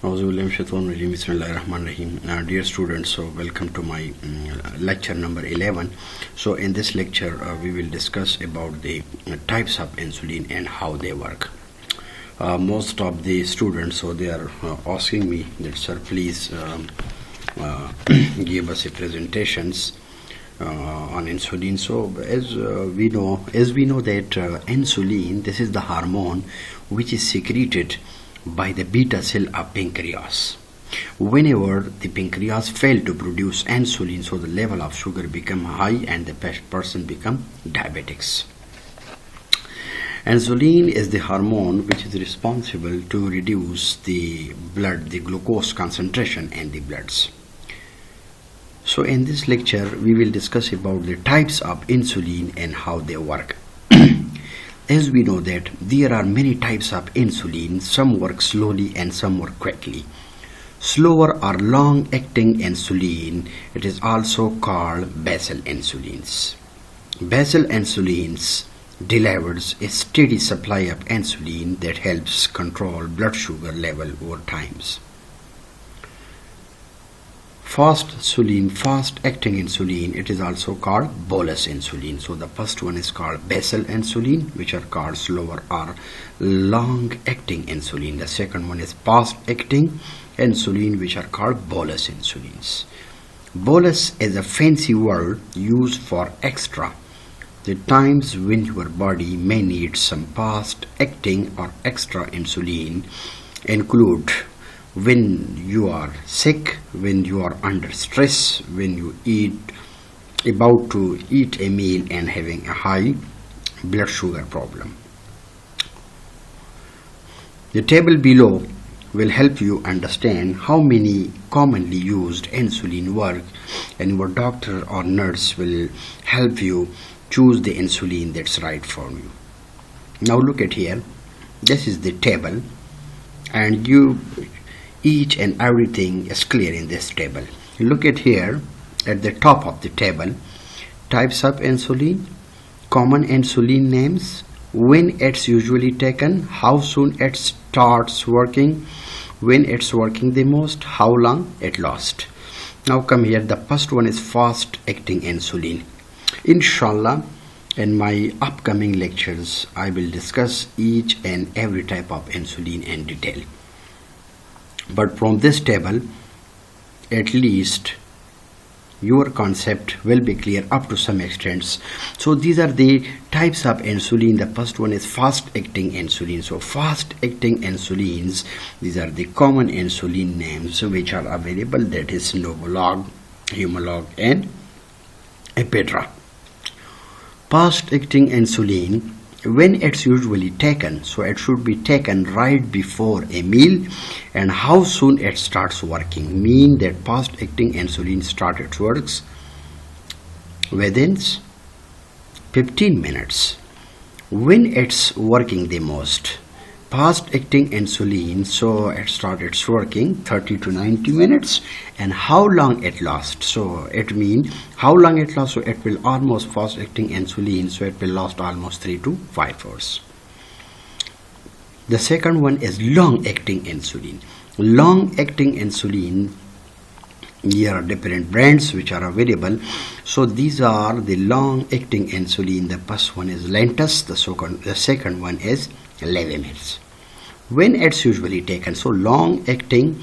Dear students, so welcome to my lecture number 11. So in this lecture we will discuss about the types of insulin and how they work. Most of the students, so they are asking me that, sir, please give us a presentations on insulin. So as we know that insulin, this is the hormone which is secreted by the beta cell of pancreas. Whenever the pancreas fail to produce insulin, so the level of sugar become high and the person become diabetics. Insulin is the hormone which is responsible to reduce the glucose concentration in the bloods. So in this lecture we will discuss about the types of insulin and how they work. As we know that there are many types of insulin, some work slowly and some work quickly. Slower or long-acting insulin, it is also called basal insulins. Basal insulins delivers a steady supply of insulin that helps control blood sugar level over times. Fast-acting insulin, it is also called bolus insulin. So the first one is called basal insulin, which are called slower or long-acting insulin. The second one is fast-acting insulin, which are called bolus insulins. Bolus is a fancy word used for extra. The times when your body may need some fast-acting or extra insulin include when you are sick, when you are under stress, when you about to eat a meal and having a high blood sugar problem. The table below will help you understand how many commonly used insulin work, and your doctor or nurse will help you choose the insulin that's right for you. Now look at here. This is the table, and each and everything is clear in this table. Look at here at the top of the table: types of insulin, common insulin names, when it's usually taken, how soon it starts working, when it's working the most, how long it lasts. Now come here. The first one is fast acting insulin. Inshallah, in my upcoming lectures I will discuss each and every type of insulin in detail. But from this table, at least your concept will be clear up to some extent. So these are the types of insulin. The first one is fast-acting insulin. So fast-acting insulins, these are the common insulin names which are available. That is Novolog, Humalog, and Epidra. Fast-acting insulin, when it's usually taken, so it should be taken right before a meal, and how soon it starts working, mean that fast-acting insulin works within 15 minutes. When it's working the most, fast-acting insulin, so it starts working 30 to 90 minutes, and how long it lasts, so it means how long it lasts, so it will almost fast-acting insulin, so it will last almost 3 to 5 hours. The second one is long-acting insulin. Long-acting insulin, here are different brands which are available. So these are the long-acting insulin. The first one is Lantus, the second one is Levemir. When it's usually taken, so long-acting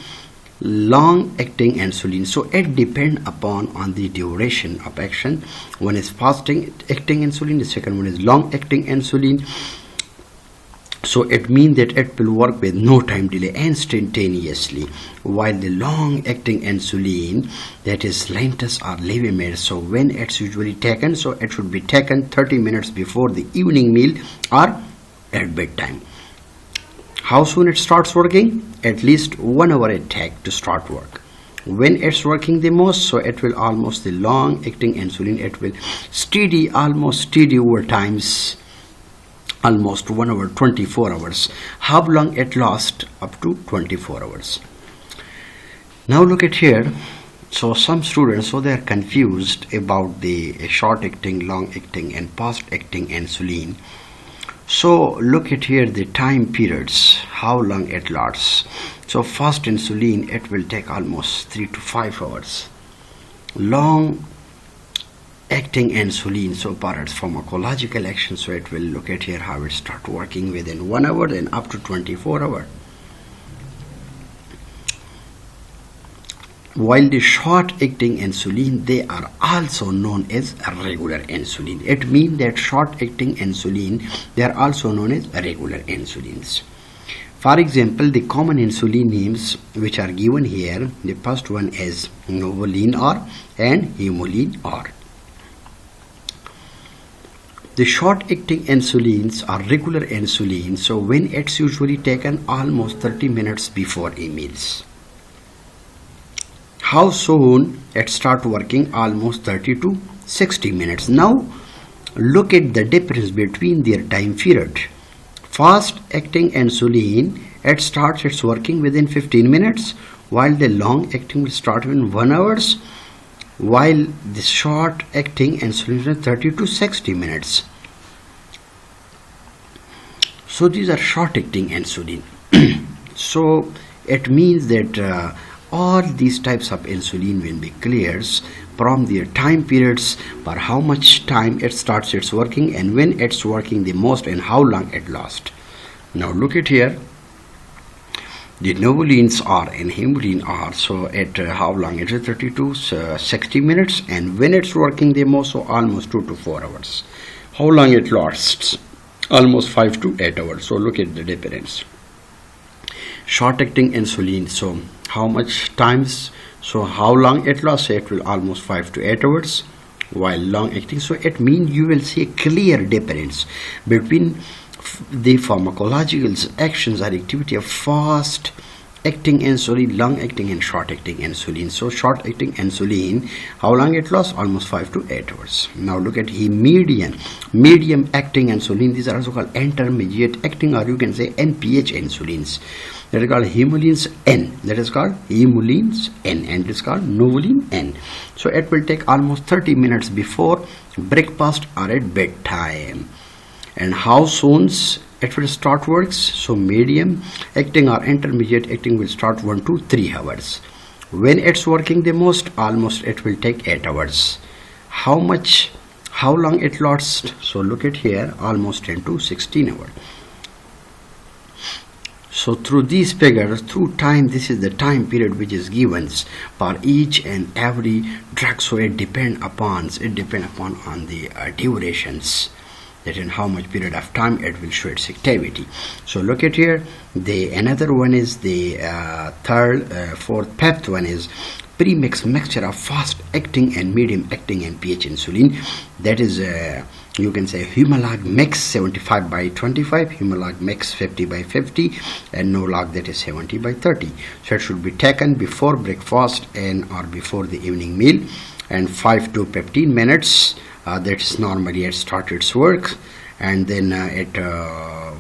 insulin, so it depends on the duration of action. One is fast-acting insulin, the second one is long-acting insulin. So it means that it will work with no time delay, instantaneously, while the long-acting insulin, that is Lantus or Levemir, so when it's usually taken, so it should be taken 30 minutes before the evening meal or at bedtime. How soon it starts working? At least 1 hour it takes to start work. When it's working the most, so it will almost, the long-acting insulin, it will almost steady over times, almost 1 hour, 24 hours. How long it lasts? Up to 24 hours. Now look at here. So some students, so they are confused about the short-acting, long-acting, and fast-acting insulin. So look at here the time periods, how long it lasts. So fast insulin, it will take almost 3 to 5 hours. Long acting insulin, so for its pharmacological action, so it will look at here how it start working within 1 hour and up to 24 hours. While the short-acting insulin, they are also known as regular insulin. It means that short-acting insulin, they are also known as regular insulins. For example, the common insulin names which are given here, the first one is Novolin R and Humulin R. The short-acting insulins are regular insulin, so when it's usually taken almost 30 minutes before meals. How soon it start working? Almost 30 to 60 minutes. Now look at the difference between their time period. Fast acting insulin, it starts its working within 15 minutes, while the long acting will start in 1 hour, while the short acting insulin is 30 to 60 minutes. So these are short acting insulin. So it means that all these types of insulin will be clear from their time periods, for how much time it starts its working and when it's working the most and how long it lasts. Now look at here, the Novolins R and Humulin R, so at how long it is? 30 to 60 minutes, and when it's working the most, so almost 2 to 4 hours. How long it lasts? Almost 5 to 8 hours. So look at the difference. Short acting insulin, so how much times, so how long it lasts? It will almost 5 to 8 hours, while long acting, so it means you will see a clear difference between the pharmacological actions or activity of fast acting insulin, long acting and short acting insulin. So short acting insulin, how long it lasts? Almost 5 to 8 hours. Now look at medium acting insulin. These are also called intermediate acting, or you can say NPH insulins. That is called Humulins N. That is called Humulins N, and it is called Novolin N. So it will take almost 30 minutes before breakfast or at bedtime. And how soon it will start works? So medium acting or intermediate acting will start 1 to 3 hours. When it's working the most, almost it will take 8 hours. How long it lasts? So look at here, almost 10 to 16 hours. So through these figures, through time, this is the time period which is given for each and every drug. So it depends upon on the durations, that in how much period of time it will show its activity. So look at here, another one is the fifth one is pre-mixed mixture of fast acting and medium acting NPH insulin. That is you can say Humalog mix 75 by 25, Humalog mix 50 by 50, and Nolog, that is 70 by 30. So it should be taken before breakfast and or before the evening meal, and 5 to 15 minutes. That's normally it starts its work, and then it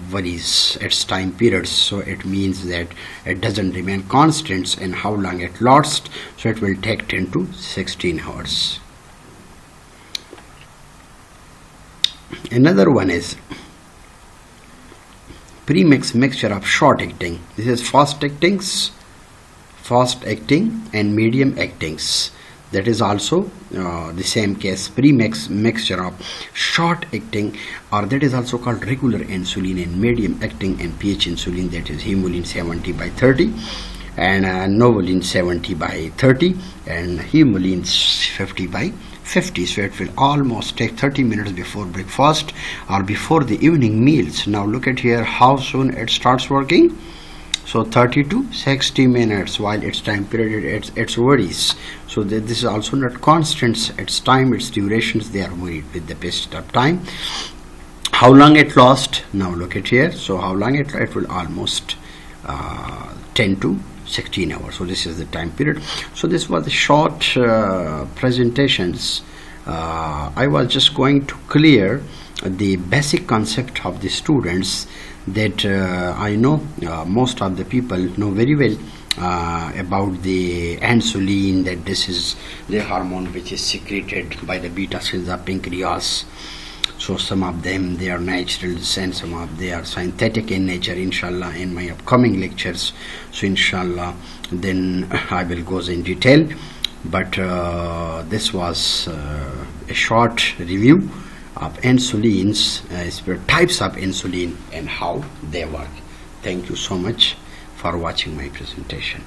varies its time periods. So it means that it doesn't remain constant in how long it lasts. So it will take 10 to 16 hours. Another one is premix mixture of short acting. This is fast acting and medium actings. That is also the same case, premix mixture of short acting, or that is also called regular insulin, and medium acting NPH insulin, that is Humulin 70 by 30 and Novolin 70 by 30 and Humulin 50 by 50. So it will almost take 30 minutes before breakfast or before the evening meals. Now look at here how soon it starts working. So 30 to 60 minutes, while its time period it varies. So this is also not constant. Its time, its durations, they are varied with the passage of time. How long it lasts? Now look at here. So how long it will almost 10 to 16 hours. So this is the time period. So this was the short presentations. I was just going to clear the basic concept of the students that I know most of the people know very well about the insulin, that this is the hormone which is secreted by the beta cells of pancreas. So some of them they are natural and some of they are synthetic in nature, inshallah, in my upcoming lectures. So inshallah then I will go in detail, but this was a short review of insulins, types of insulin and how they work. Thank you so much for watching my presentation.